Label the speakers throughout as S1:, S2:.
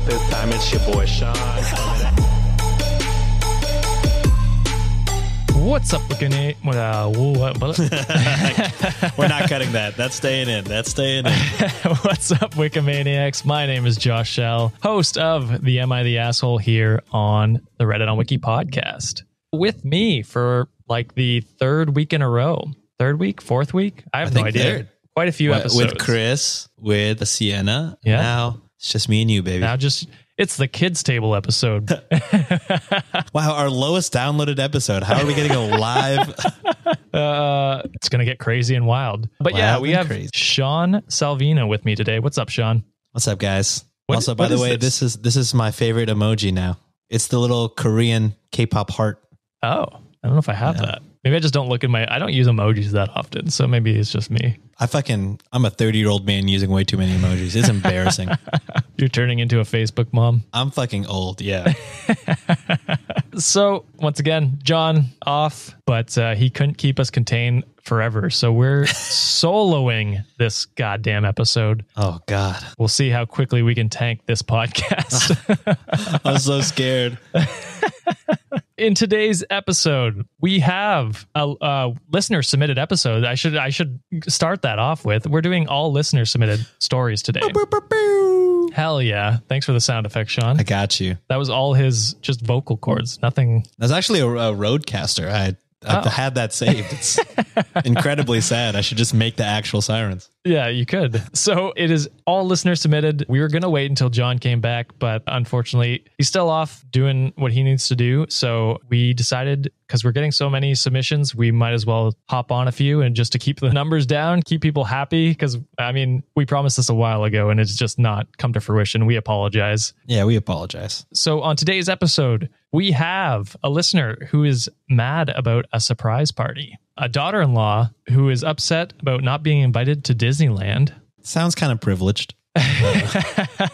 S1: but this time it's your boy Sean.
S2: What's up, Wiccan?
S3: We're not cutting that. That's staying in.
S2: What's up, Wikimaniacs? My name is Josh Shell, host of the Am I the Asshole here on the Reddit on Wiki podcast. With me for like the third week in a row. Third week? Fourth week? I have no idea.
S3: Third.
S2: Quite a few episodes.
S3: With Chris, with Sienna.
S2: Yeah.
S3: Now it's just me and you, baby.
S2: Now it's the kids table episode.
S3: Wow, our lowest downloaded episode. How are we going to go live?
S2: It's going to get crazy and wild. But yeah, we have Sean Salvino with me today. What's up, Sean?
S3: What's up, guys? Also, by the way, this is my favorite emoji now. It's the little Korean K-pop heart.
S2: Oh, I don't know if I have that. Maybe I just don't look at I don't use emojis that often, so maybe it's just me.
S3: I'm a 30-year-old man using way too many emojis. It's embarrassing.
S2: You're turning into a Facebook mom.
S3: I'm fucking old, yeah.
S2: So, once again, John off, but he couldn't keep us contained forever. So we're soloing this goddamn episode.
S3: Oh, God.
S2: We'll see how quickly we can tank this podcast.
S3: I'm so scared.
S2: In today's episode, we have a listener submitted episode. I should start that off with. We're doing all listener submitted stories today. Hell yeah. Thanks for the sound effect, Sean.
S3: I got you.
S2: That was all his just vocal cords. Nothing.
S3: That's actually a Rodecaster. I had that saved. It's incredibly sad. I should just make the actual sirens.
S2: Yeah, you could. So it is all listener submitted. We were going to wait until John came back, but unfortunately he's still off doing what he needs to do. So we decided, because we're getting so many submissions, we might as well hop on a few and just to keep the numbers down, keep people happy. Because I mean, we promised this a while ago and it's just not come to fruition. We apologize.
S3: Yeah, we apologize.
S2: So on today's episode, we have a listener who is mad about a surprise party. A daughter-in-law who is upset about not being invited to Disneyland.
S3: Sounds kind of privileged.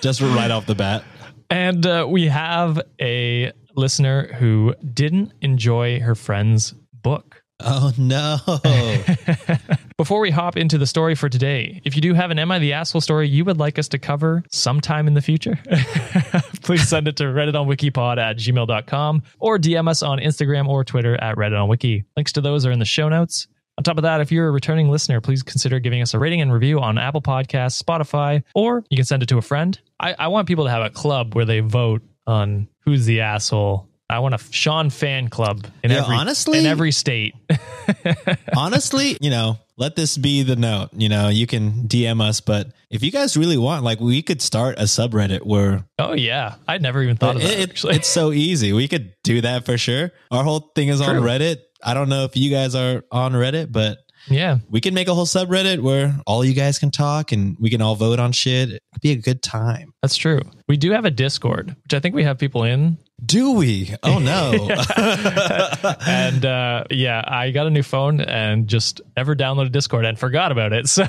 S3: Just right off the bat.
S2: And we have a listener who didn't enjoy her friend's book.
S3: Oh, no.
S2: Before we hop into the story for today, if you do have an Am I the Asshole story you would like us to cover sometime in the future, please send it to redditonwikipod@gmail.com or DM us on Instagram or Twitter at redditonwiki. Links to those are in the show notes. On top of that, if you're a returning listener, please consider giving us a rating and review on Apple Podcasts, Spotify, or you can send it to a friend. I want people to have a club where they vote on who's the asshole. I want a Sean fan club in every state.
S3: Honestly, let this be the note. You can DM us, but if you guys really want, we could start a subreddit where...
S2: Oh, yeah. I'd never even thought of that, actually.
S3: It's so easy. We could do that for sure. Our whole thing is on Reddit. I don't know if you guys are on Reddit, but...
S2: Yeah,
S3: we can make a whole subreddit where all you guys can talk and we can all vote on shit. It'd be a good time.
S2: That's true. We do have a Discord, which I think we have people in.
S3: Do we? Oh, no.
S2: And yeah, I got a new phone and just never downloaded Discord and forgot about it. So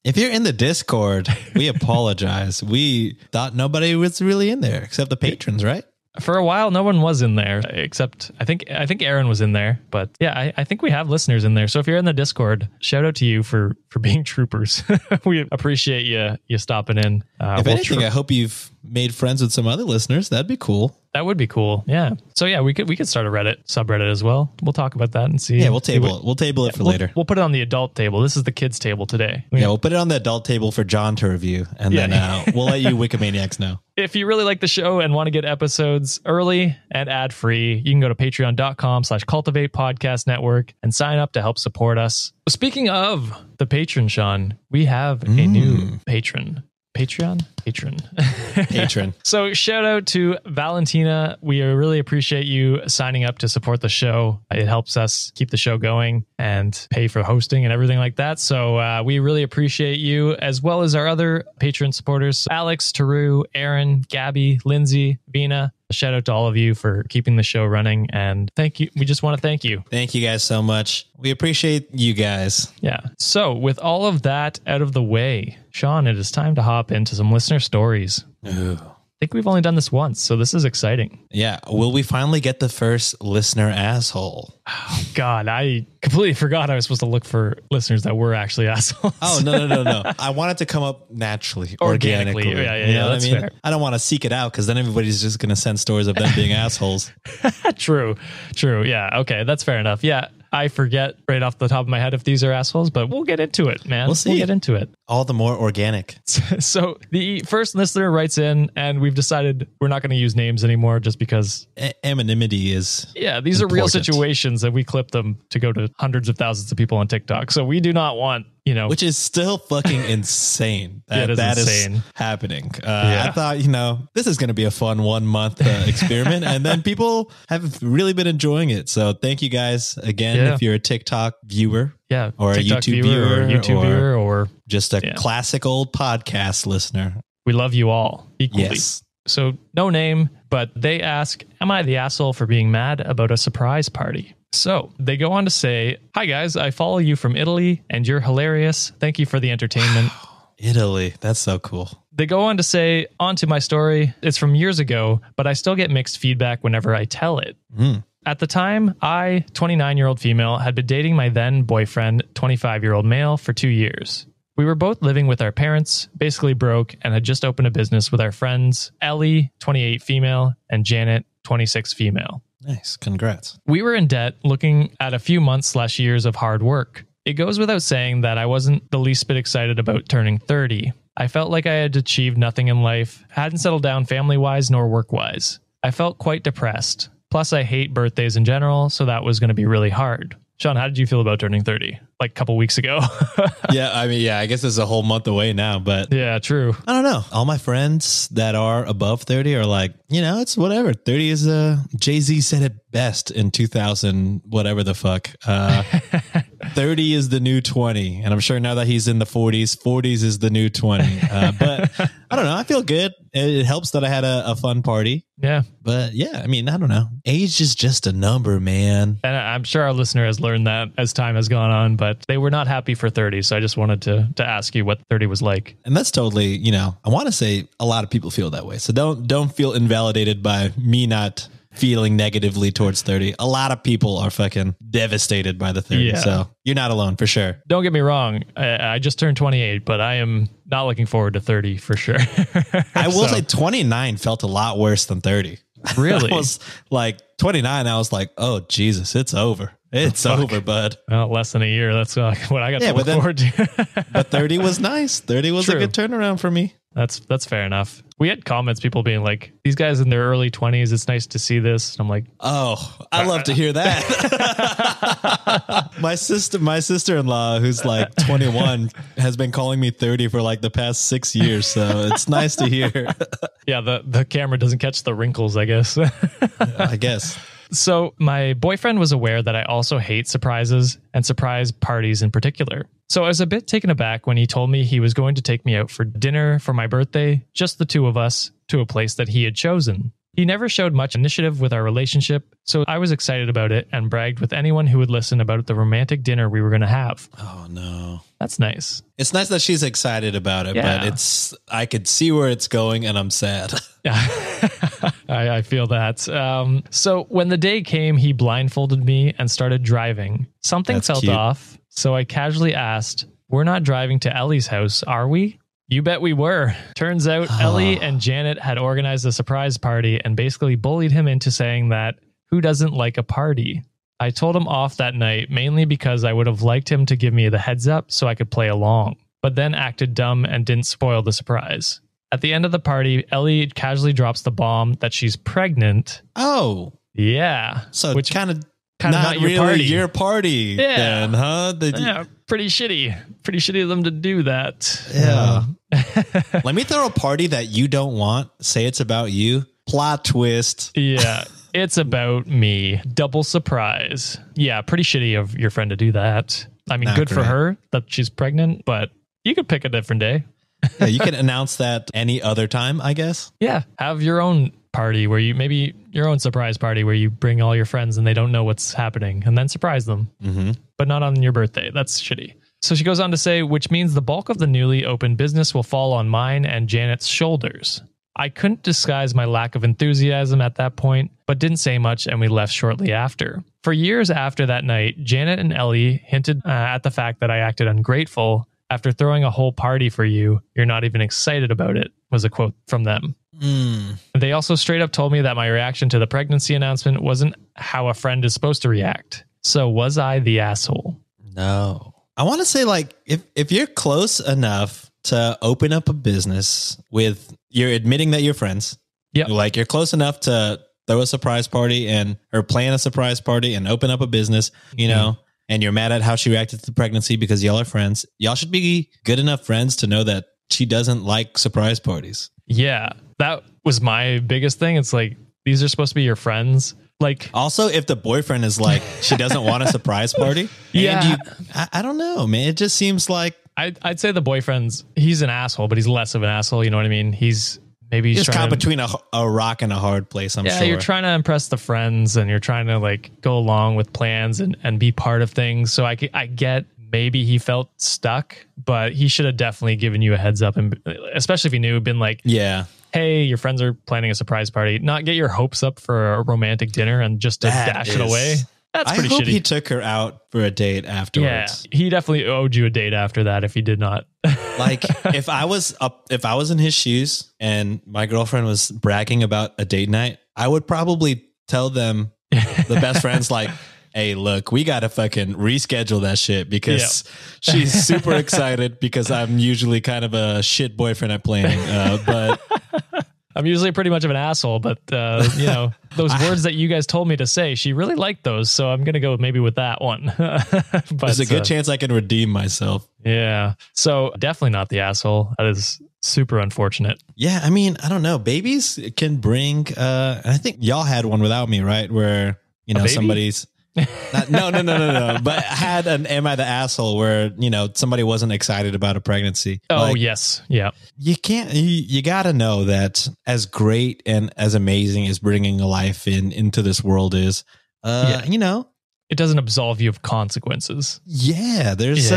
S3: if you're in the Discord, we apologize. We thought nobody was really in there except the patrons, right?
S2: For a while, no one was in there except I think Aaron was in there. But yeah, I think we have listeners in there. So if you're in the Discord, shout out to you for being troopers. We appreciate you stopping in.
S3: If anything, I hope you've made friends with some other listeners. That'd be cool.
S2: That would be cool. Yeah. So yeah, we could start a Reddit subreddit as well. We'll talk about that and see.
S3: Yeah, we'll table it for later.
S2: We'll put it on the adult table. This is the kids table today.
S3: Yeah, we'll put it on the adult table for John to review, and then we'll let you Wikimaniacs know.
S2: If you really like the show and want to get episodes early and ad-free, you can go to patreon.com/cultivate podcast network and sign up to help support us. Speaking of the patron, Sean, we have a new patron. Patron. So shout out to Valentina. We really appreciate you signing up to support the show. It helps us keep the show going and pay for hosting and everything like that. So we really appreciate you, as well as our other patron supporters, Alex, Taru, Aaron, Gabby, Lindsay, Vina. Shout out to all of you for keeping the show running, and thank you. We just want to thank you.
S3: Thank you guys so much. We appreciate you guys.
S2: Yeah. So with all of that out of the way, Sean, it is time to hop into some listener stories.
S3: Ooh.
S2: think we've only done this once, so this is exciting.
S3: Yeah. Will we finally get the first listener asshole?
S2: Oh, God, I completely forgot I was supposed to look for listeners that were actually assholes.
S3: Oh, no. I want it to come up naturally, organically.
S2: Yeah, that's fair.
S3: I don't want to seek it out because then everybody's just going to send stories of them being assholes.
S2: True. Yeah. Okay. That's fair enough. Yeah. I forget right off the top of my head if these are assholes, but we'll get into it, man.
S3: We'll see.
S2: We'll get into it.
S3: All the more organic.
S2: So the first listener writes in, and we've decided we're not going to use names anymore just because
S3: anonymity is
S2: these are real situations that we clip them to go to hundreds of thousands of people on TikTok. So we do not want,
S3: which is still fucking insane. That
S2: insane.
S3: Is happening. I thought, this is going to be a fun 1 month experiment. And then people have really been enjoying it. So thank you guys again. If you're a TikTok viewer.
S2: Yeah.
S3: Or
S2: TikTok
S3: a YouTube viewer,
S2: or
S3: just a classic old podcast listener.
S2: We love you all equally.
S3: Yes.
S2: So no name, but they ask, am I the asshole for being mad about a surprise party? So they go on to say, hi guys, I follow you from Italy and you're hilarious. Thank you for the entertainment.
S3: Italy. That's so cool.
S2: They go on to say, on to my story. It's from years ago, but I still get mixed feedback whenever I tell it. At the time, I, 29-year-old female, had been dating my then boyfriend, 25-year-old male, for 2 years. We were both living with our parents, basically broke, and had just opened a business with our friends, Ellie, 28 female, and Janet, 26 female.
S3: Nice. Congrats.
S2: We were in debt, looking at a few months/years of hard work. It goes without saying that I wasn't the least bit excited about turning 30. I felt like I had achieved nothing in life, hadn't settled down family-wise nor work-wise. I felt quite depressed. Plus, I hate birthdays in general, so that was going to be really hard. Sean, how did you feel about turning 30? Like a couple weeks ago?
S3: I guess it's a whole month away now, but
S2: yeah, true.
S3: I don't know. All my friends that are above 30 are like, it's whatever. 30 is Jay-Z said it best in 2000, whatever the fuck. 30 is the new 20. And I'm sure now that he's in the 40s, 40s is the new 20. But I don't know. I feel good. It helps that I had a fun party.
S2: Yeah.
S3: But yeah, I don't know. Age is just a number, man.
S2: And I'm sure our listener has learned that as time has gone on, but they were not happy for 30. So I just wanted to ask you what 30 was like.
S3: And that's totally, I want to say a lot of people feel that way. So don't feel invalidated by me not feeling negatively towards 30. A lot of people are fucking devastated by the 30. Yeah. So you're not alone for sure.
S2: Don't get me wrong. I just turned 28, but I am not looking forward to 30 for sure.
S3: I will say 29 felt a lot worse than 30.
S2: Really?
S3: I was like 29. I was like, oh, Jesus, it's over. It's over, bud.
S2: Well, less than a year. That's what I got to look forward to.
S3: But 30 was nice. 30 was a good turnaround for me.
S2: That's fair enough. We had comments, people being like, these guys in their early 20s, it's nice to see this. And I'm like,
S3: oh, I love to hear that. My sister-in-law, who's like 21, has been calling me 30 for like the past 6 years. So it's nice to hear.
S2: Yeah, the camera doesn't catch the wrinkles, I guess.
S3: I guess.
S2: So my boyfriend was aware that I also hate surprises and surprise parties in particular. So I was a bit taken aback when he told me he was going to take me out for dinner for my birthday, just the two of us, to a place that he had chosen. He never showed much initiative with our relationship, so I was excited about it and bragged with anyone who would listen about the romantic dinner we were going to have.
S3: Oh, no.
S2: That's nice.
S3: It's nice that she's excited about it, but I could see where it's going and I'm sad.
S2: Yeah, I feel that. So when the day came, he blindfolded me and started driving. Something felt off, so I casually asked, we're not driving to Ellie's house, are we? You bet we were. Turns out Ellie and Janet had organized a surprise party and basically bullied him into saying that who doesn't like a party? I told him off that night, mainly because I would have liked him to give me the heads up so I could play along, but then acted dumb and didn't spoil the surprise. At the end of the party, Ellie casually drops the bomb that she's pregnant.
S3: Oh.
S2: Yeah.
S3: So which kind of not your really party. Your party then, huh?
S2: Yeah, pretty shitty. Pretty shitty of them to do that.
S3: Yeah. Let me throw a party that you don't want. Say it's about you. Plot twist.
S2: Yeah. It's about me. Double surprise. Yeah, pretty shitty of your friend to do that. I mean, good for her that she's pregnant, but you could pick a different day.
S3: Yeah, you can announce that any other time, I guess.
S2: Yeah, have your own party where maybe your own surprise party where you bring all your friends and they don't know what's happening and then surprise them, but not on your birthday. That's shitty. So she goes on to say, which means the bulk of the newly opened business will fall on mine and Janet's shoulders. I couldn't disguise my lack of enthusiasm at that point, but didn't say much and we left shortly after. For years after that night, Janet and Ellie hinted at the fact that I acted ungrateful after throwing a whole party for you. You're not even excited about it, was a quote from them. They also straight up told me that my reaction to the pregnancy announcement wasn't how a friend is supposed to react. So was I the asshole?
S3: No. I want to say, like, if you're close enough to open up a business with, you're admitting that you're friends.
S2: Yeah.
S3: Like, you're close enough to throw a surprise party or plan a surprise party and open up a business, you know, and you're mad at how she reacted to the pregnancy because y'all are friends. Y'all should be good enough friends to know that she doesn't like surprise parties.
S2: Yeah, that was my biggest thing. It's like, these are supposed to be your friends. Like,
S3: also, if the boyfriend is like, she doesn't want a surprise party.
S2: Yeah.
S3: I don't know, man. It just seems like,
S2: I'd say the boyfriend's, he's an asshole, but he's less of an asshole. You know what I mean? He's
S3: caught between a rock and a hard place. I'm sure.
S2: You're trying to impress the friends and you're trying to like go along with plans and be part of things. So I get maybe he felt stuck, but he should have definitely given you a heads up, and especially if he knew, been like,
S3: yeah,
S2: hey, your friends are planning a surprise party, not get your hopes up for a romantic dinner and just to dash it away. That's pretty shitty. I hope
S3: he took her out for a date afterwards.
S2: Yeah, he definitely owed you a date after that if he did not.
S3: Like, if I was in his shoes and my girlfriend was bragging about a date night, I would probably tell them, the best friends, like, hey, look, we got to fucking reschedule that shit because she's super excited because I'm usually kind of a shit boyfriend at planning. But
S2: I'm usually pretty much of an asshole, but you know, those words that you guys told me to say, she really liked those. So I'm going to go maybe with that one. But
S3: there's a good chance I can redeem myself.
S2: Yeah. So definitely not the asshole. That is super unfortunate.
S3: Yeah. I mean, I don't know. Babies can bring, I think y'all had one without me, right? Where, you know, somebody's, no. But had an "Am I the asshole?" where, you know, somebody wasn't excited about a pregnancy.
S2: Oh, like, yes, yeah.
S3: You can't. You got to know that as great and as amazing as bringing a life into this world is, you know,
S2: it doesn't absolve you of consequences.
S3: Yeah, there's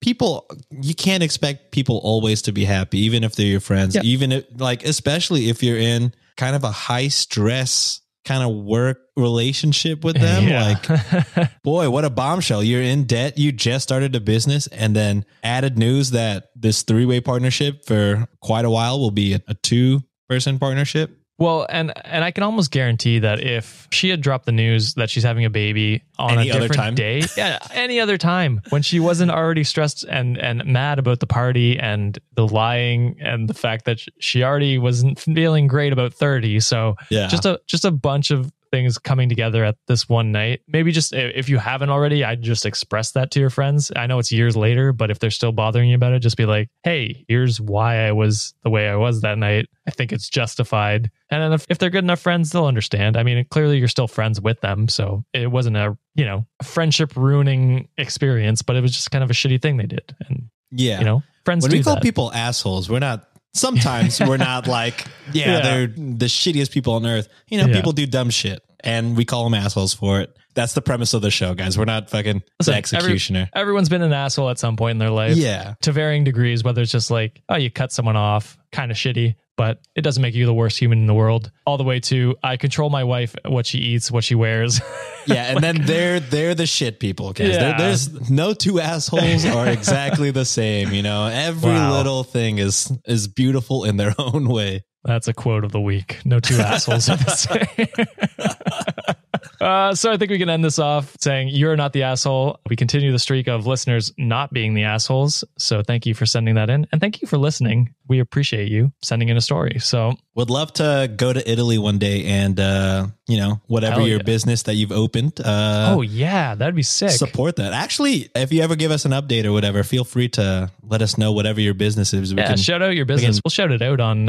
S3: people. You can't expect people always to be happy, even if they're your friends. Yeah. Even if, like, especially if you're in kind of a high stress kind of work relationship with them. Like, boy, what a bombshell. You're in debt. You just started a business and then added news that this 3-way partnership for quite a while will be a 2-person partnership.
S2: Well, and I can almost guarantee that if she had dropped the news that she's having a baby on any a different day, any other time, when she wasn't already stressed and mad about the party and the lying and the fact that she already wasn't feeling great about 30. So just a bunch of things coming together at this one night. Maybe just, if you haven't already, I'd just express that to your friends. I know it's years later, but if they're still bothering you about it, just be like, hey, here's why I was the way I was that night. I think it's justified. And then if they're good enough friends, they'll understand. I mean, clearly you're still friends with them. So it wasn't a friendship ruining experience, but it was just kind of a shitty thing they did. And friends
S3: when
S2: do
S3: we call
S2: that.
S3: people assholes, we're not. Sometimes we're not like, they're the shittiest people on earth. You know, people do dumb shit and we call them assholes for it. That's the premise of the show, guys. We're not fucking the executioner.
S2: Everyone's been an asshole at some point in their life.
S3: Yeah.
S2: To varying degrees, whether it's just like, oh, you cut someone off, kind of shitty, but it doesn't make you the worst human in the world. All the way to, I control my wife, what she eats, what she wears.
S3: Yeah, and then they're the shit people. Guys. There's no two assholes are exactly the same. You know, every little thing is beautiful in their own way.
S2: That's a quote of the week. No two assholes are the same. So I think we can end this off saying you're not the asshole. We continue the streak of listeners not being the assholes. So thank you for sending that in. And thank you for listening. We appreciate you sending in a story. So
S3: would love to go to Italy one day and, whatever your business that you've opened.
S2: That'd be sick.
S3: Support that. Actually, if you ever give us an update or whatever, feel free to let us know whatever your business is.
S2: Shout out your business. We'll shout it out on,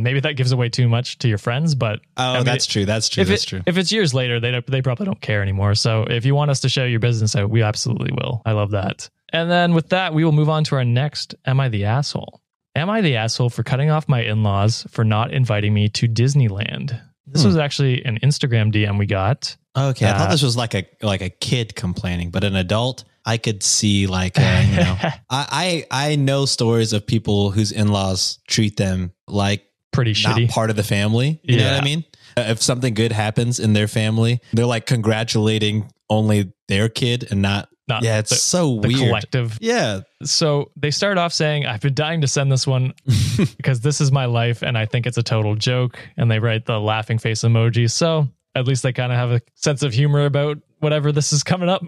S2: maybe that gives away too much to your friends, but.
S3: That's true. That's true.
S2: If it's years later, they probably don't care anymore. So if you want us to show your business out, we absolutely will. I love that. And then with that, we will move on to our next Am I the Asshole? Am I the asshole for cutting off my in-laws for not inviting me to Disneyland? This was actually an Instagram DM we got.
S3: Okay, I thought this was like a kid complaining, but an adult, I could see I know stories of people whose in-laws treat them like
S2: pretty
S3: not
S2: shitty.
S3: part of the family. You know what
S2: Yeah.
S3: I mean? If something good happens in their family, they're like congratulating only their kid and not yeah, it's so
S2: the
S3: weird.
S2: collective.
S3: Yeah.
S2: So they start off saying, I've been dying to send this one because this is my life and I think it's a total joke. And they write the laughing face emoji. So at least they kind of have a sense of humor about whatever this is coming up.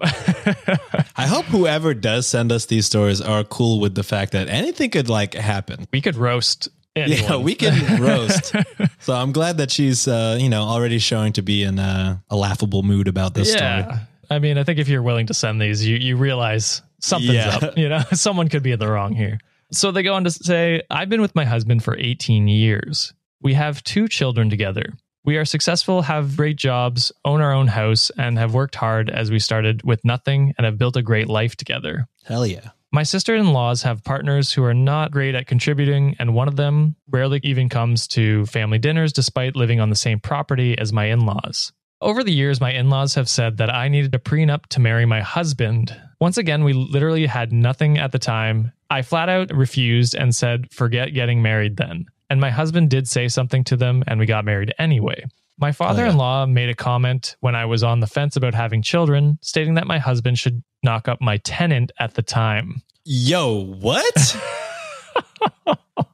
S3: I hope whoever does send us these stories are cool with the fact that anything could like happen.
S2: We could roast anyone.
S3: Yeah, we can roast. So I'm glad that she's, already showing to be in a laughable mood about this story.
S2: I mean, I think if you're willing to send these, you realize something's up. Someone could be in the wrong here. So they go on to say, I've been with my husband for 18 years. We have 2 children together. We are successful, have great jobs, own our own house, and have worked hard as we started with nothing and have built a great life together.
S3: Hell yeah.
S2: My sister-in-laws have partners who are not great at contributing, and one of them rarely even comes to family dinners despite living on the same property as my in-laws. Over the years, my in-laws have said that I needed a prenup to marry my husband. Once again, we literally had nothing at the time. I flat out refused and said, forget getting married then. And my husband did say something to them and we got married anyway. My father-in-law made a comment when I was on the fence about having children, stating that my husband should knock up my tenant at the time.
S3: Yo, what?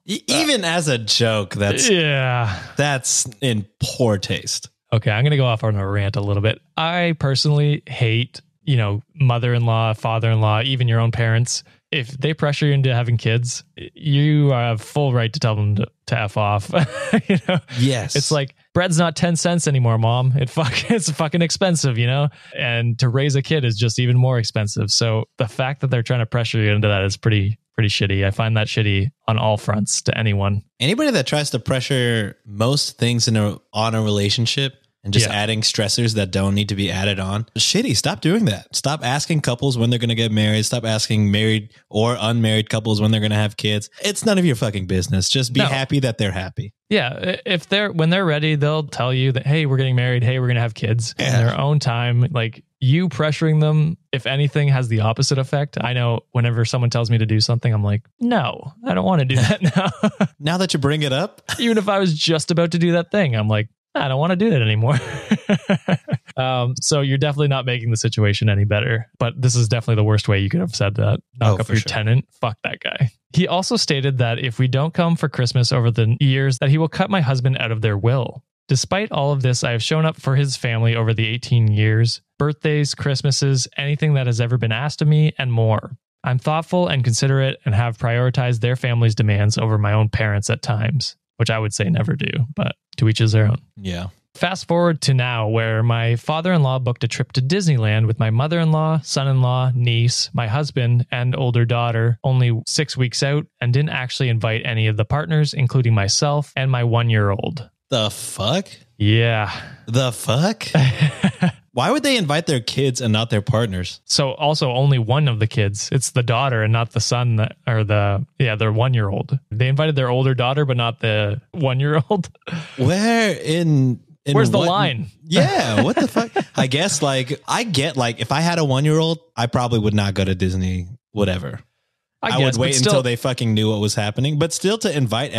S3: Even as a joke, that's in poor taste.
S2: Okay, I'm going to go off on a rant a little bit. I personally hate, mother-in-law, father-in-law, even your own parents. If they pressure you into having kids, you have full right to tell them to F off.
S3: Yes.
S2: It's like bread's not 10 cents anymore, mom. It's fucking expensive, and to raise a kid is just even more expensive. So the fact that they're trying to pressure you into that is pretty shitty. I find that shitty on all fronts to anyone.
S3: Anybody that tries to pressure most things on a relationship and just adding stressors that don't need to be added on. Shitty. Stop doing that. Stop asking couples when they're going to get married. Stop asking married or unmarried couples when they're going to have kids. It's none of your fucking business. Just be happy that they're happy.
S2: Yeah. When they're ready, they'll tell you that, hey, we're getting married. Hey, we're going to have kids in their own time. Like you pressuring them, if anything, has the opposite effect. I know whenever someone tells me to do something, I'm like, no, I don't want to do that now.
S3: Now that you bring it up,
S2: even if I was just about to do that thing, I'm like, I don't want to do that anymore. So you're definitely not making the situation any better. But this is definitely the worst way you could have said that. Knock up your tenant. Fuck that guy. He also stated that if we don't come for Christmas over the years, that he will cut my husband out of their will. Despite all of this, I have shown up for his family over the 18 years. Birthdays, Christmases, anything that has ever been asked of me, and more. I'm thoughtful and considerate and have prioritized their family's demands over my own parents at times, which I would say never do, but to each his their own.
S3: Yeah.
S2: Fast forward to now, where my father-in-law booked a trip to Disneyland with my mother-in-law, son-in-law, niece, my husband, and older daughter only 6 weeks out, and didn't actually invite any of the partners, including myself and my 1-year-old.
S3: The fuck?
S2: Yeah.
S3: The fuck? Why would they invite their kids and not their partners?
S2: So also only one of the kids. It's the daughter and not the son their 1-year-old. They invited their older daughter, but not the 1-year-old.
S3: Where where's
S2: the line?
S3: Yeah. What the fuck? I guess I get if I had a 1-year-old, I probably would not go to Disney, whatever. I would wait until they fucking knew what was happening, but still to invite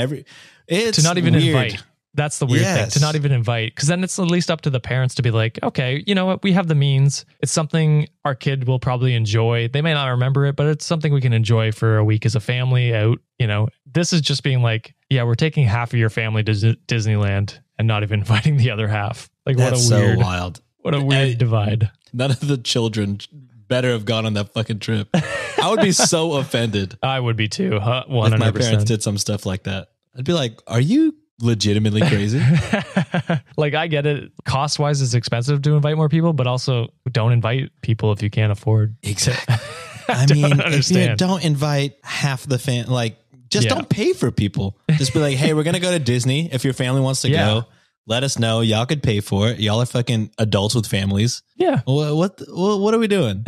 S3: it's
S2: to not even
S3: weird.
S2: invite. That's the weird thing, to not even invite, because then it's at least up to the parents to be like, okay, you know what? We have the means. It's something our kid will probably enjoy. They may not remember it, but it's something we can enjoy for a week as a family out. This is just being like, yeah, we're taking half of your family to Disneyland and not even inviting the other half. Like,
S3: that's
S2: what a weird,
S3: so wild.
S2: What a weird divide.
S3: None of the children better have gone on that fucking trip. I would be so offended.
S2: I would be too. 100%.
S3: If my parents did some stuff like that. I'd be like, are you legitimately crazy?
S2: Like, I get it. Cost wise, it's expensive to invite more people, but also don't invite people if you can't afford.
S3: Exactly. I mean, if you don't invite half the don't pay for people. Just be like, hey, we're going to go to Disney. If your family wants to go, let us know. Y'all could pay for it. Y'all are fucking adults with families.
S2: Yeah.
S3: What are we doing?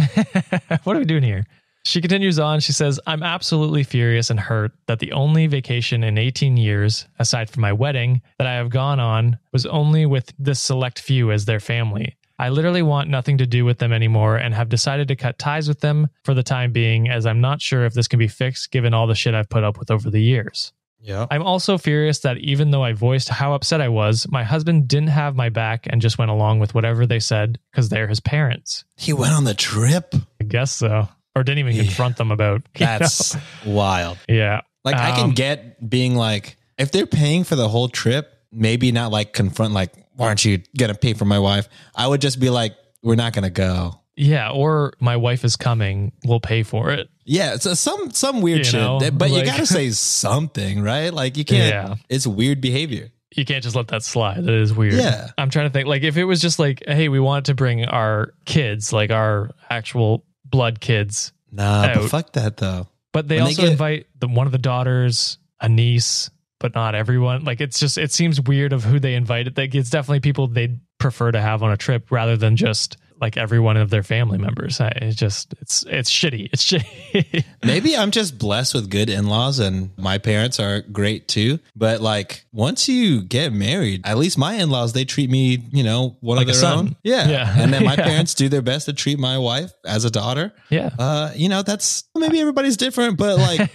S2: What are we doing here? She continues on. She says, I'm absolutely furious and hurt that the only vacation in 18 years, aside from my wedding, that I have gone on was only with this select few as their family. I literally want nothing to do with them anymore and have decided to cut ties with them for the time being, as I'm not sure if this can be fixed given all the shit I've put up with over the years.
S3: Yeah.
S2: I'm also furious that even though I voiced how upset I was, my husband didn't have my back and just went along with whatever they said because they're his parents.
S3: He went on the trip.
S2: I guess so. Or didn't even confront them about
S3: That's wild.
S2: Yeah.
S3: Like I can get being like, if they're paying for the whole trip, maybe not like confront like, why aren't you going to pay for my wife? I would just be like, we're not going to go.
S2: Yeah. Or my wife is coming. We'll pay for it.
S3: Yeah. So some weird shit, but you got to say something, right? Like you can't, it's weird behavior.
S2: You can't just let that slide. That is weird.
S3: Yeah.
S2: I'm trying to think like if it was just like, hey, we wanted to bring our kids, like our actual blood kids.
S3: Nah, but fuck that though.
S2: But they also invite one of the daughters, a niece, but not everyone. Like it's just, it seems weird of who they invited. Like it's definitely people they'd prefer to have on a trip rather than just like every one of their family members. It's just, it's shitty. It's shitty.
S3: Maybe I'm just blessed with good in-laws and my parents are great too. But like once you get married, at least my in-laws, they treat me, one
S2: like
S3: of their own. Yeah. And then my
S2: Yeah.
S3: parents do their best to treat my wife as a daughter.
S2: Yeah.
S3: That's maybe everybody's different, but like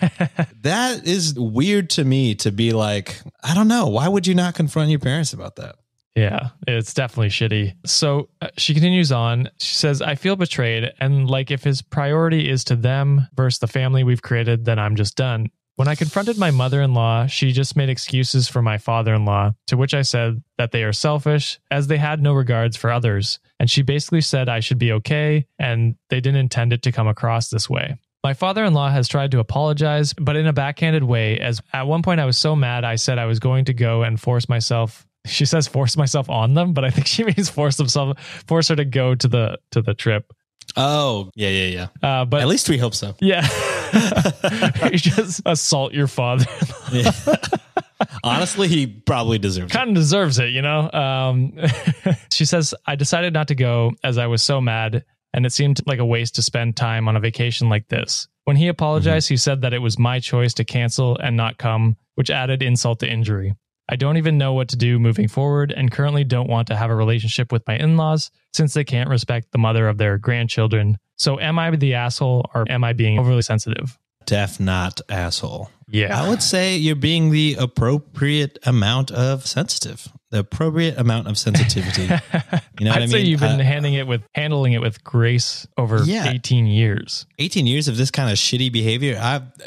S3: that is weird to me to be like, I don't know. Why would you not confront your parents about that?
S2: Yeah, it's definitely shitty. So she continues on. She says, I feel betrayed. And like if his priority is to them versus the family we've created, then I'm just done. When I confronted my mother-in-law, she just made excuses for my father-in-law, to which I said that they are selfish as they had no regards for others. And she basically said I should be okay and they didn't intend it to come across this way. My father-in-law has tried to apologize, but in a backhanded way, as at one point I was so mad I said I was going to go and force myself. She says force myself on them, but I think she means force her to go to the trip.
S3: Oh, yeah.
S2: But
S3: at least we hope so.
S2: Yeah. You just assault your father.
S3: Yeah. Honestly, he probably deserves
S2: Kind of deserves it, She says, I decided not to go as I was so mad, and it seemed like a waste to spend time on a vacation like this. When he apologized, he said that it was my choice to cancel and not come, which added insult to injury. I don't even know what to do moving forward and currently don't want to have a relationship with my in-laws since they can't respect the mother of their grandchildren. So am I the asshole or am I being overly sensitive?
S3: Def not asshole.
S2: Yeah.
S3: I would say you're being the appropriate amount of sensitive. The appropriate amount of sensitivity. You know what I mean?
S2: I'd say you've been handling it with grace over 18 years.
S3: 18 years of this kind of shitty behavior.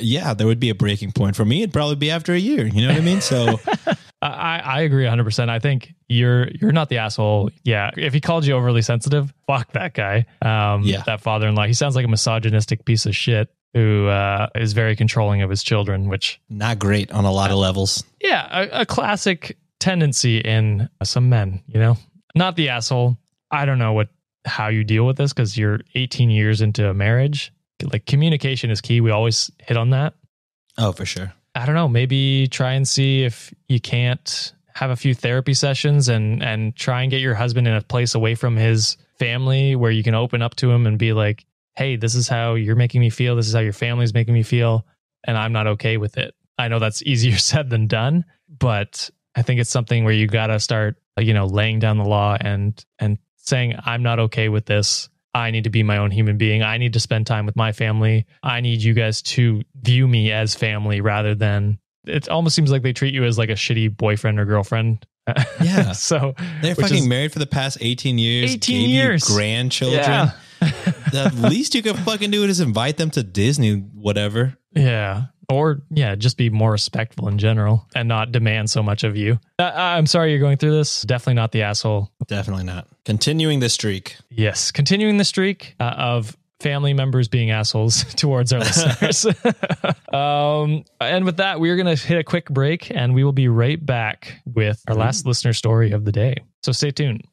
S3: There would be a breaking point for me. It'd probably be after a year. You know what I mean? So
S2: I agree 100%. I think you're not the asshole. Yeah. If he called you overly sensitive, fuck that guy. That father-in-law, he sounds like a misogynistic piece of shit who is very controlling of his children, which
S3: not great on a lot of levels.
S2: Yeah. A classic tendency in some men, not the asshole. I don't know how you deal with this because you're 18 years into a marriage. Like communication is key. We always hit on that.
S3: Oh, for sure.
S2: I don't know. Maybe try and see if you can't have a few therapy sessions and try and get your husband in a place away from his family where you can open up to him and be like, hey, this is how you're making me feel. This is how your family's making me feel. And I'm not okay with it. I know that's easier said than done, but I think it's something where you got to start, laying down the law and saying, I'm not okay with this. I need to be my own human being. I need to spend time with my family. I need you guys to view me as family rather than, it almost seems like they treat you as like a shitty boyfriend or girlfriend.
S3: Yeah.
S2: So
S3: they're fucking married for the past 18 years.
S2: 18 years.
S3: Grandchildren.
S2: Yeah.
S3: The least you can fucking do is invite them to Disney, whatever.
S2: Yeah. Or, just be more respectful in general and not demand so much of you. I'm sorry you're going through this. Definitely not the asshole.
S3: Definitely not. Continuing the streak.
S2: Yes. Continuing the streak of family members being assholes towards our listeners. And with that, we're going to hit a quick break and we will be right back with our last listener story of the day. So stay tuned.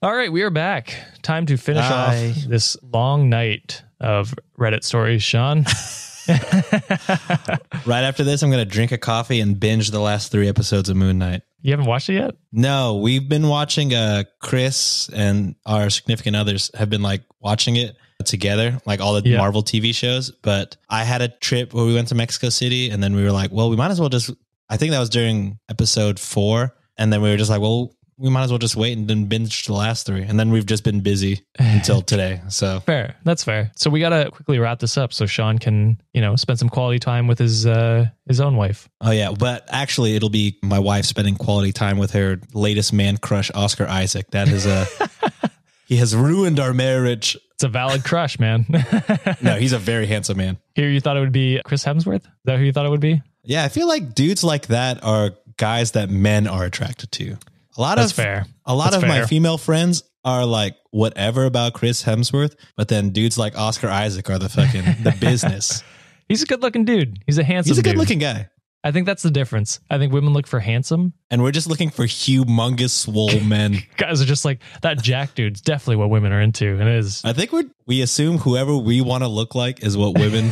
S2: All right, we are back. Time to finish off this long night of Reddit stories, Sean.
S3: Right after this, I'm going to drink a coffee and binge the last 3 episodes of Moon Knight.
S2: You haven't watched it yet?
S3: No, we've been watching. Chris and our significant others have been like watching it together, like all the Marvel TV shows. But I had a trip where we went to Mexico City and then we were like, well, we might as well just, I think that was during episode 4. And then we were just like, well, we might as well just wait and then binge the last 3. And then we've just been busy until today. So
S2: fair. That's fair. So we got to quickly wrap this up so Sean can, spend some quality time with his own wife.
S3: Oh yeah. But actually it'll be my wife spending quality time with her latest man crush, Oscar Isaac. That is he has ruined our marriage.
S2: It's a valid crush, man.
S3: No, he's a very handsome man.
S2: Here, you thought it would be Chris Hemsworth? Is that who you thought it would be?
S3: Yeah, I feel like dudes like that are guys that men are attracted to.
S2: That's fair.
S3: A lot
S2: That's
S3: of
S2: fair.
S3: my female friends are like whatever about Chris Hemsworth, but then dudes like Oscar Isaac are the business.
S2: He's a good looking dude. He's a handsome dude.
S3: He's a good looking guy.
S2: I think that's the difference. I think women look for handsome.
S3: And we're just looking for humongous swole men.
S2: Guys are just like, that Jack dude's definitely what women are into. And it is.
S3: I think we assume whoever we want to look like is what women...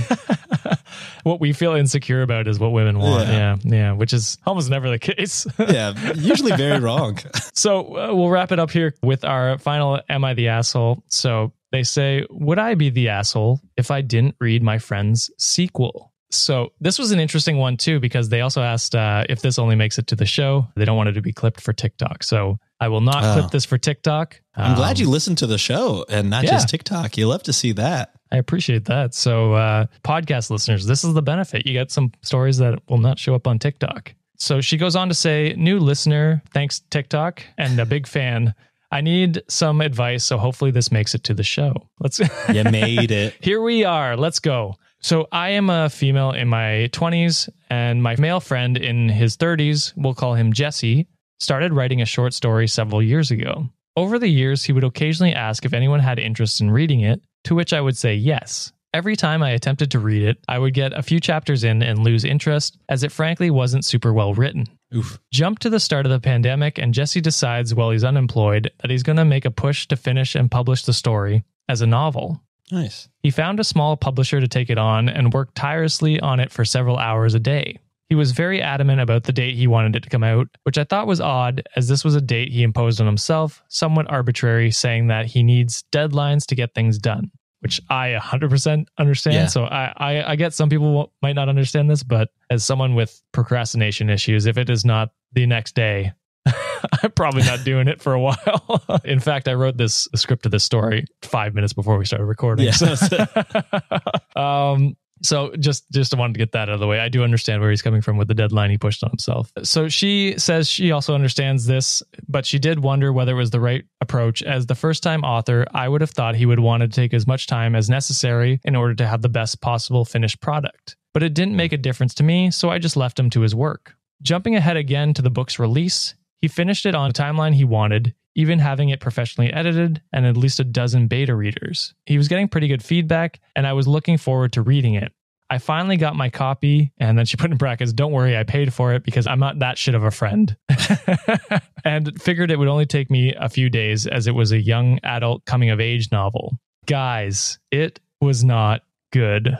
S2: What we feel insecure about is what women want. Yeah. Which is almost never the case.
S3: Yeah, usually very wrong.
S2: So we'll wrap it up here with our final Am I the Asshole? So they say, would I be the asshole if I didn't read my friend's sequel? So this was an interesting one too, because they also asked if this only makes it to the show. They don't want it to be clipped for TikTok. So I will not clip this for TikTok.
S3: I'm glad you listened to the show and not just TikTok. You love to see that.
S2: I appreciate that. So podcast listeners, this is the benefit. You get some stories that will not show up on TikTok. So she goes on to say, new listener, thanks TikTok, and a big fan. I need some advice, so hopefully this makes it to the show.
S3: You made it.
S2: Here we are. Let's go. So I am a female in my 20s, and my male friend in his 30s, we'll call him Jesse, started writing a short story several years ago. Over the years, he would occasionally ask if anyone had interest in reading it, to which I would say yes. Every time I attempted to read it, I would get a few chapters in and lose interest, as it frankly wasn't super well written.
S3: Oof.
S2: Jump to the start of the pandemic, and Jesse decides while he's unemployed that he's going to make a push to finish and publish the story as a novel.
S3: Nice.
S2: He found a small publisher to take it on and worked tirelessly on it for several hours a day. He was very adamant about the date he wanted it to come out, which I thought was odd, as this was a date he imposed on himself, somewhat arbitrary, saying that he needs deadlines to get things done, which I 100% understand.
S3: Yeah.
S2: So I get some people might not understand this, but as someone with procrastination issues, if it is not the next day, I'm probably not doing it for a while. In fact, I wrote this script of this story 5 minutes before we started recording.
S3: Yeah.
S2: So just wanted to get that out of the way. I do understand where he's coming from with the deadline he pushed on himself. So she says she also understands this, but she did wonder whether it was the right approach. As the first-time author, I would have thought he would want to take as much time as necessary in order to have the best possible finished product. But it didn't make a difference to me, so I just left him to his work. Jumping ahead again to the book's release, he finished it on a timeline he wanted, even having it professionally edited and at least a dozen beta readers. He was getting pretty good feedback, and I was looking forward to reading it. I finally got my copy, and then she put in brackets, don't worry, I paid for it because I'm not that shit of a friend. And figured it would only take me a few days as it was a young adult coming of age novel. Guys, it was not good.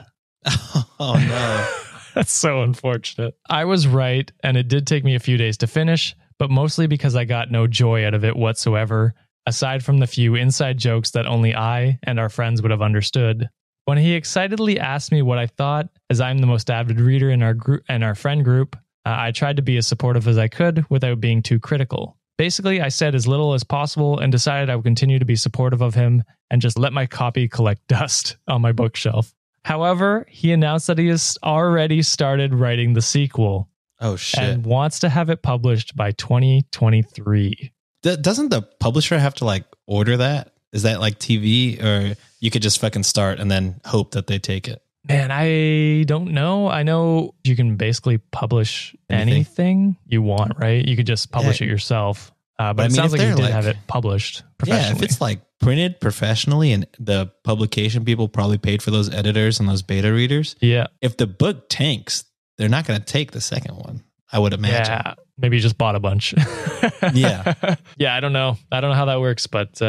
S3: Oh no.
S2: That's so unfortunate. I was right, and it did take me a few days to finish, but mostly because I got no joy out of it whatsoever, aside from the few inside jokes that only I and our friends would have understood. When he excitedly asked me what I thought, as I'm the most avid reader in our group and our friend group, I tried to be as supportive as I could without being too critical. Basically, I said as little as possible and decided I would continue to be supportive of him and just let my copy collect dust on my bookshelf. However, he announced that he has already started writing the sequel.
S3: Oh, shit.
S2: And wants to have it published by 2023.
S3: Doesn't the publisher have to like order that? Is that like TV, or you could just fucking start and then hope that they take it?
S2: Man, I don't know. I know you can basically publish anything you want, right? You could just publish it yourself. But it sounds like you did have it published professionally.
S3: Yeah, if it's like printed professionally and the publication people probably paid for those editors and those beta readers.
S2: Yeah.
S3: If the book tanks, they're not going to take the second one, I would imagine.
S2: Yeah. Maybe you just bought a bunch.
S3: Yeah.
S2: Yeah, I don't know. I don't know how that works, but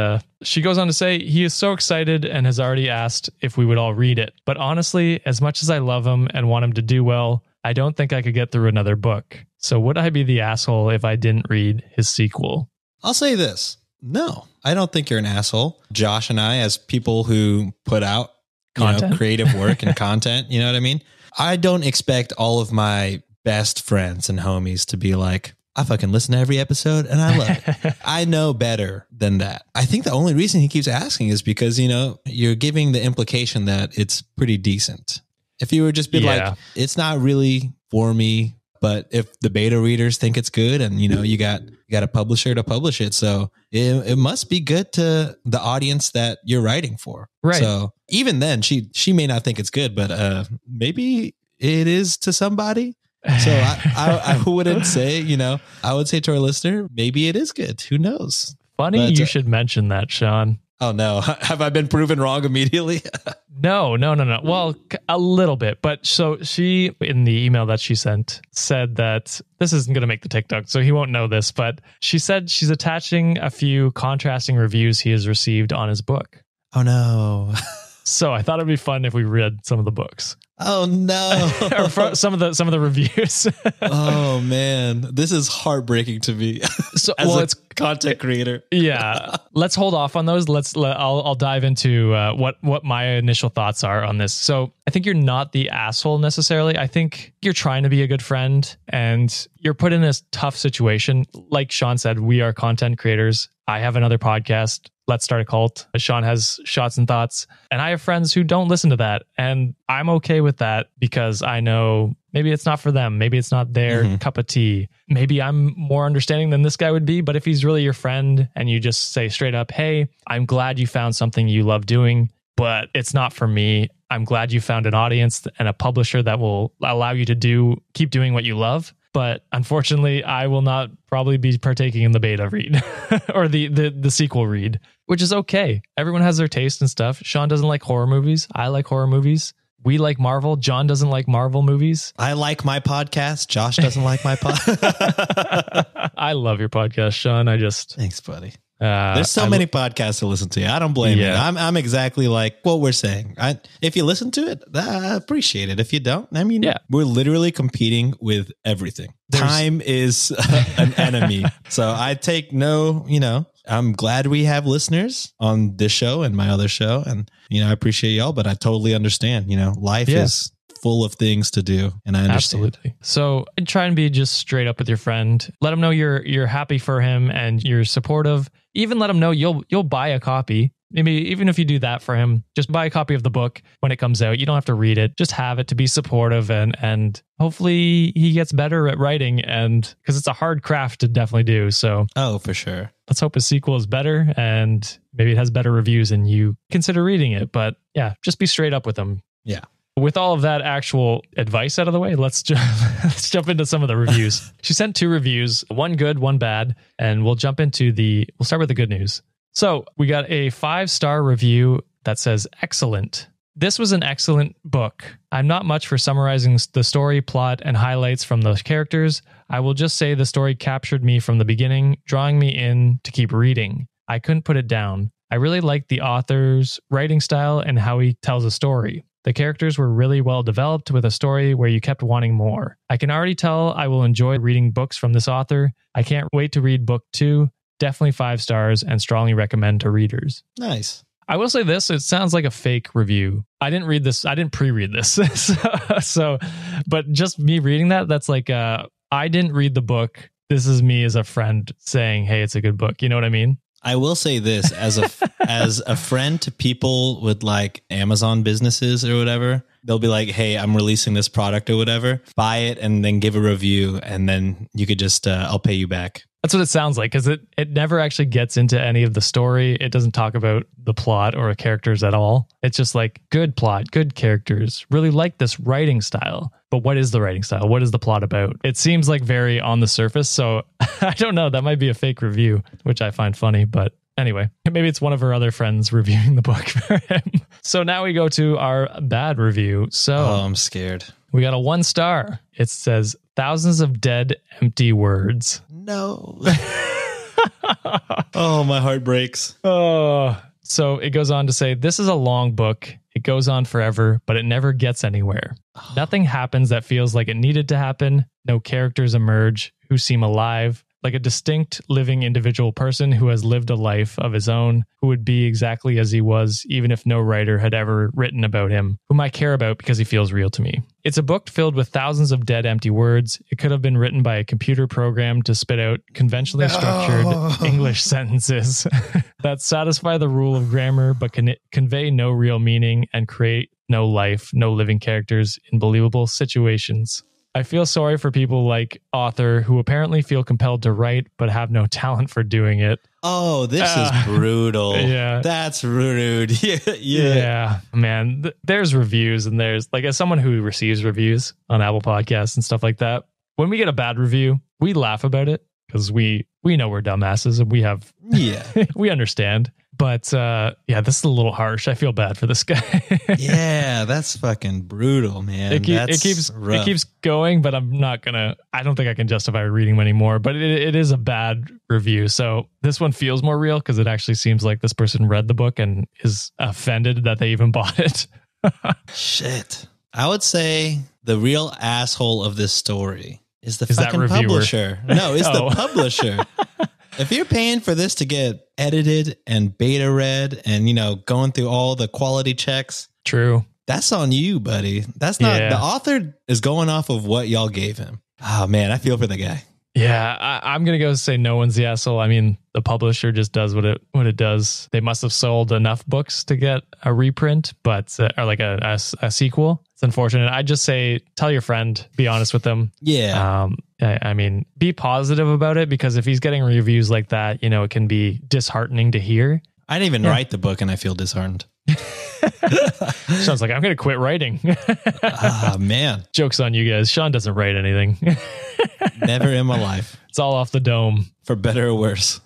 S2: she goes on to say, he is so excited and has already asked if we would all read it. But honestly, as much as I love him and want him to do well, I don't think I could get through another book. So would I be the asshole if I didn't read his sequel?
S3: I'll say this. No, I don't think you're an asshole. Josh and I, as people who put out creative work and content, you know what I mean? I don't expect all of my best friends and homies to be like, I fucking listen to every episode and I love it. I know better than that. I think the only reason he keeps asking is because, you're giving the implication that it's pretty decent. If you were just been like, it's not really for me, but if the beta readers think it's good and, you got a publisher to publish it. So it must be good to the audience that you're writing for.
S2: Right.
S3: So even then she may not think it's good, but maybe it is to somebody. So I wouldn't say, I would say to our listener, maybe it is good. Who knows?
S2: Funny you should mention that, Sean.
S3: Oh, no. Have I been proven wrong immediately?
S2: No. Well, a little bit. But so she, in the email that she sent, said that this isn't going to make the TikTok, so he won't know this. But she said she's attaching a few contrasting reviews he has received on his book.
S3: Oh, no.
S2: So I thought it'd be fun if we read some of the books.
S3: Oh no!
S2: Or some of the reviews.
S3: Oh man, this is heartbreaking to me.
S2: So,
S3: as a content creator.
S2: Yeah, let's hold off on those. I'll dive into what my initial thoughts are on this. So I think you're not the asshole necessarily. I think you're trying to be a good friend, and you're put in a tough situation. Like Sean said, we are content creators. I have another podcast, Let's Start a Cult. Sean has Shots and Thoughts, and I have friends who don't listen to that, and I'm okay with that because I know maybe it's not for them. Maybe it's not their cup of tea. Maybe I'm more understanding than this guy would be, but if he's really your friend and you just say straight up, hey, I'm glad you found something you love doing, but it's not for me. I'm glad you found an audience and a publisher that will allow you to keep doing what you love. But unfortunately, I will not probably be partaking in the beta read or the sequel read, which is okay. Everyone has their taste and stuff. Sean doesn't like horror movies. I like horror movies. We like Marvel. John doesn't like Marvel movies.
S3: I like my podcast. Josh doesn't like my podcast.
S2: I love your podcast, Sean.
S3: Thanks, buddy. There's so many podcasts to listen to. I don't blame you. I'm exactly like what we're saying. If you listen to it, I appreciate it. If you don't, we're literally competing with everything. Time is an enemy. So I take I'm glad we have listeners on this show and my other show. And, I appreciate y'all, but I totally understand, life is full of things to do, and I understand.
S2: Absolutely. So try and be just straight up with your friend. Let him know you're happy for him and you're supportive. Even let him know you'll buy a copy. Maybe even if you do that for him, just buy a copy of the book when it comes out. You don't have to read it. Just have it to be supportive, and hopefully he gets better at writing, and because it's a hard craft to definitely do. So
S3: for sure.
S2: Let's hope his sequel is better and maybe it has better reviews and you consider reading it. But yeah, just be straight up with him.
S3: Yeah.
S2: With all of that actual advice out of the way, let's jump into some of the reviews. She sent 2 reviews, one good, one bad, and we'll start with the good news. So we got a 5-star review that says, excellent. This was an excellent book. I'm not much for summarizing the story, plot, and highlights from the characters. I will just say the story captured me from the beginning, drawing me in to keep reading. I couldn't put it down. I really liked the author's writing style and how he tells a story. The characters were really well developed with a story where you kept wanting more. I can already tell I will enjoy reading books from this author. I can't wait to read book 2. Definitely 5 stars and strongly recommend to readers.
S3: Nice.
S2: I will say this, it sounds like a fake review. I didn't read this. I didn't pre-read this. But just me reading that's like, I didn't read the book. This is me as a friend saying, hey, it's a good book. You know what I mean?
S3: I will say this as a friend to people with like Amazon businesses or whatever. They'll be like, hey, I'm releasing this product or whatever. Buy it and then give a review. And then you could just, I'll pay you back.
S2: That's what it sounds like, because it never actually gets into any of the story. It doesn't talk about the plot or characters at all. It's just like good plot, good characters, really like this writing style. But what is the writing style? What is the plot about? It seems like very on the surface. So I don't know. That might be a fake review, which I find funny. But anyway, maybe it's one of her other friends reviewing the book for him. So now we go to our bad review. So
S3: I'm scared.
S2: We got a 1 star. It says, thousands of dead, empty words.
S3: No. Oh, my heart breaks.
S2: Oh, so it goes on to say, this is a long book. It goes on forever, but it never gets anywhere. Nothing happens that feels like it needed to happen. No characters emerge who seem alive. like a distinct living individual person who has lived a life of his own, who would be exactly as he was, even if no writer had ever written about him, whom I care about because he feels real to me. It's a book filled with thousands of dead, empty words. It could have been written by a computer program to spit out conventionally structured English sentences that satisfy the rule of grammar, but can convey no real meaning and create no life, no living characters in believable situations. I feel sorry for people like Author who apparently feel compelled to write, but have no talent for doing it.
S3: Oh, this is brutal.
S2: Yeah.
S3: That's rude.
S2: Yeah, man. There's reviews and there's like, as someone who receives reviews on Apple Podcasts and stuff like that, when we get a bad review, we laugh about it because we know we're dumbasses and we understand. But this is a little harsh. I feel bad for this guy.
S3: Yeah, that's fucking brutal, man.
S2: It keeps going, but I don't think I can justify reading them anymore. But it is a bad review. So this one feels more real because it actually seems like this person read the book and is offended that they even bought it.
S3: Shit. I would say the real asshole of this story is the fucking
S2: reviewer.
S3: Publisher. No, it's the publisher. If you're paying for this to get edited and beta read and, going through all the quality checks.
S2: True.
S3: That's on you, buddy. That's not, the author is going off of what y'all gave him. Oh man, I feel for the guy.
S2: Yeah, I'm going to go say no one's the asshole. I mean, the publisher just does what it does. They must have sold enough books to get a reprint, but or like a sequel. It's unfortunate. I just say, tell your friend, be honest with them.
S3: Yeah.
S2: I mean, be positive about it because if he's getting reviews like that, it can be disheartening to hear.
S3: I didn't even write the book and I feel disheartened.
S2: Sean's like, I'm going to quit writing.
S3: Man.
S2: Joke's on you guys. Sean doesn't write anything.
S3: Never in my life.
S2: It's all off the dome.
S3: For better or worse.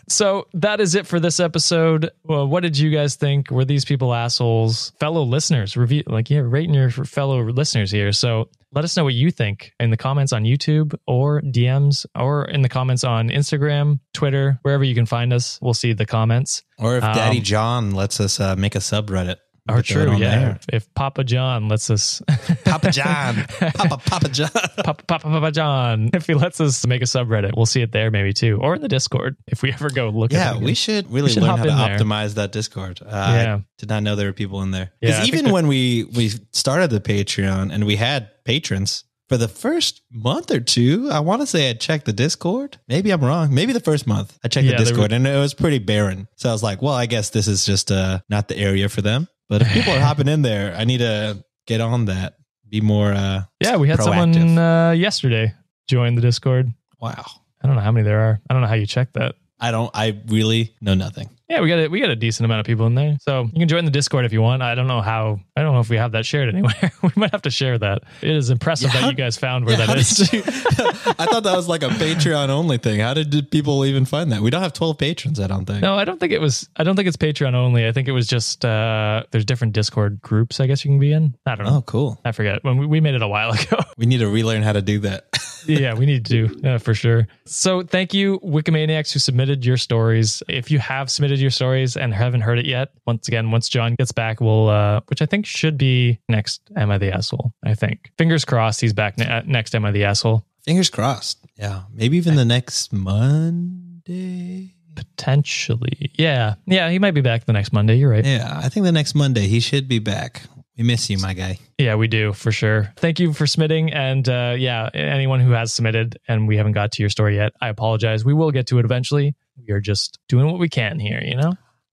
S2: So that is it for this episode. Well, what did you guys think? Were these people assholes? Fellow listeners, rating your fellow listeners here. So let us know what you think in the comments on YouTube or DMs or in the comments on Instagram, Twitter, wherever you can find us. We'll see the comments.
S3: Or if Daddy John lets us make a subreddit.
S2: Or true, yeah. There. If Papa John lets us...
S3: Papa John. Papa John.
S2: Papa John. If he lets us make a subreddit, we'll see it there maybe too. Or in the Discord, if we ever go look at it.
S3: Yeah, we should learn how to optimize that Discord. I did not know there were people in there. Because even when we started the Patreon and we had patrons, for the first month or two, I want to say I checked the Discord. Maybe I'm wrong. Maybe the first month I checked the Discord and it was pretty barren. So I was like, well, I guess this is just not the area for them. But if people are hopping in there, I need to get on that. Be more
S2: we had
S3: proactive.
S2: Someone yesterday join the Discord.
S3: Wow.
S2: I don't know how many there are. I don't know how you check that.
S3: I really know nothing.
S2: Yeah, we got a decent amount of people in there. So you can join the Discord if you want. I don't know if we have that shared anywhere. We might have to share that. It is impressive that you guys found where that is.
S3: I thought that was like a Patreon only thing. How did people even find that? We don't have 12 patrons, I don't think.
S2: No, I don't think it's Patreon only. I think it was just there's different Discord groups I guess you can be in. I don't know.
S3: Oh, cool.
S2: I forget. When we made it a while ago.
S3: We need to relearn how to do that.
S2: Yeah, we need to for sure. So thank you, Wikimaniacs, who submitted your stories. If you have submitted your stories and haven't heard it yet, once John gets back, we'll, which I think should be next Am I the Asshole? I think. Fingers crossed he's back next Am I the Asshole?
S3: Fingers crossed. Yeah. Maybe even the next Monday.
S2: Potentially. Yeah. Yeah, he might be back the next Monday. You're right.
S3: Yeah, I think the next Monday he should be back. We miss you, my guy.
S2: Yeah, we do, for sure. Thank you for submitting. And anyone who has submitted and we haven't got to your story yet, I apologize. We will get to it eventually. We are just doing what we can here,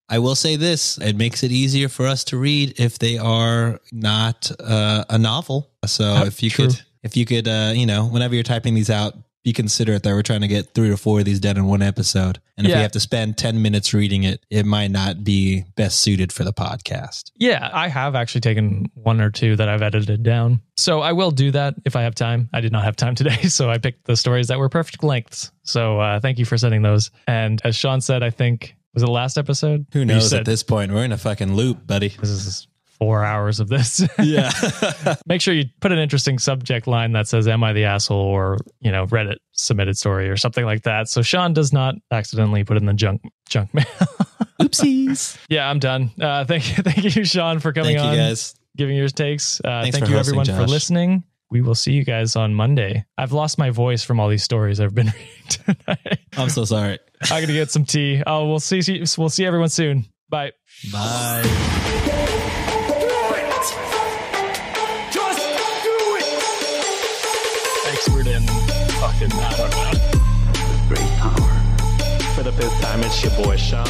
S3: I will say this. It makes it easier for us to read if they are not a novel. So if you could, whenever you're typing these out, be considerate that we're trying to get 3 or 4 of these done in one episode. And if we have to spend 10 minutes reading it, it might not be best suited for the podcast.
S2: Yeah, I have actually taken 1 or 2 that I've edited down. So I will do that if I have time. I did not have time today, so I picked the stories that were perfect lengths. So thank you for sending those. And as Sean said, I think, was it last episode?
S3: Who knows at this point? We're in a fucking loop, buddy.
S2: This is 4 hours of this.
S3: Yeah.
S2: Make sure you put an interesting subject line that says, am I the asshole? Or, Reddit submitted story or something like that. So Sean does not accidentally put it in the junk mail.
S3: Oopsies.
S2: Yeah, I'm done. Thank you, Sean, for coming on.
S3: Thank you, guys.
S2: Giving your takes. Thank you,
S3: hosting,
S2: everyone,
S3: Josh.
S2: for listening. we will see you guys on Monday. I've lost my voice from all these stories I've been reading tonight.
S3: I'm so sorry.
S2: I'm going to get some tea. Oh, we'll see everyone soon. Bye.
S3: Bye.
S2: Expert in fucking, I don't know.
S1: Great power. For the fifth time, it's your boy Sean.